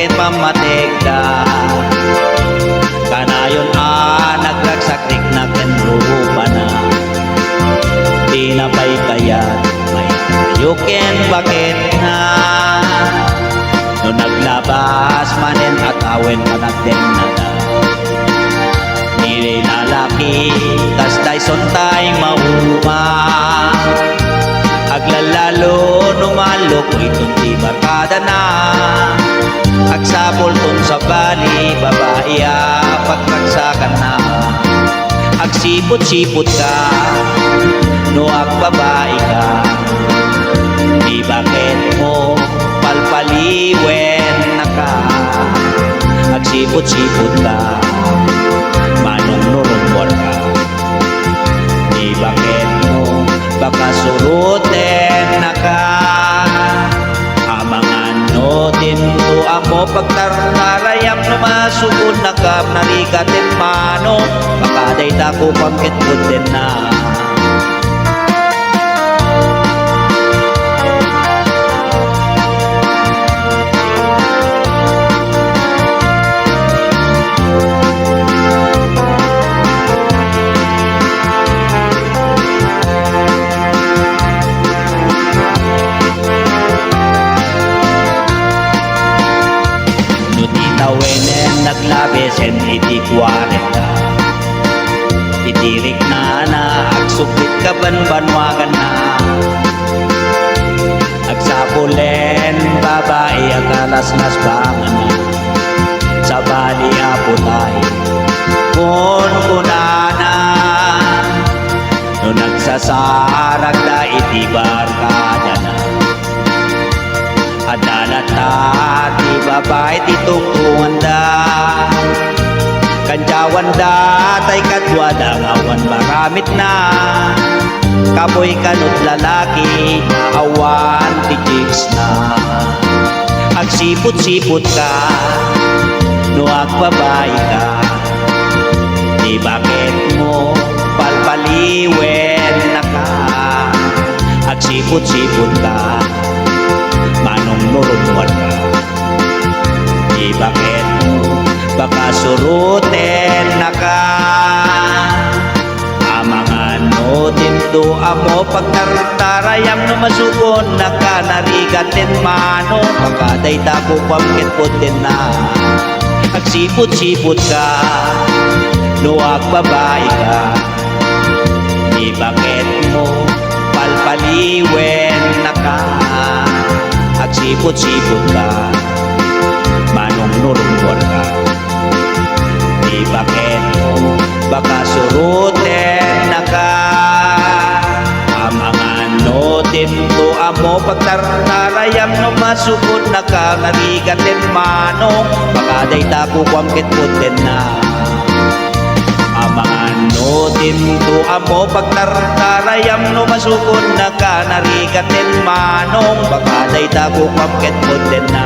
ket pamategda kanayon nagragsaktik na kenrupa na tinapay kayat may ayuken bakit na no naglabas manen at awen managden na da nilalaki tas dayson tay mauma aglalalo numalok itong di barkada na agsapol ton sa bali babae pagkagsakan na agsipot-sipot ka no agbabae ka di bakit mo palpaliwen na ka agsipot-sipot ka manong nurumbuan ka di bakit mo baka suruten na ka amangan no tinto amo pagtartarayam no masugod na ka narigatin mano baka day tako pangkit putin na wenen naglabesen iti 40 itirik na agsupit ka banbanwagan na agsapulen babae akalasnas bangan na sa bali aputay kun kunana no nagsasarag na iti barkada na adalata di babae titungtungan da kanjawan da tay kadwada ngawan maramit na kapoy kanut lalaki awan ti jigs na agsipot-sipot ka no agbabae ka di bakit mo palpaliwen na ka agsipot-sipot ka manong nurumuan ka di bakit mo baka suruten na ka amangan no tinto amo pagtartarayam no masukon na ka narigatin mano baka day tako pamkit putin na agsipot-sipot ka no agbabae ka di bakit mo palpaliwen na ka agsipot-sipot ka manong nurumbuan ka di bakit mo baka suruten na ka amangan no tinto amo pagtartarayam no masukod na ka narigatin manong baka day tako pamkit putin na amangan no tinto amo pagtartarayam no masukod na ka narigatin manong baka day tako pamkit putin na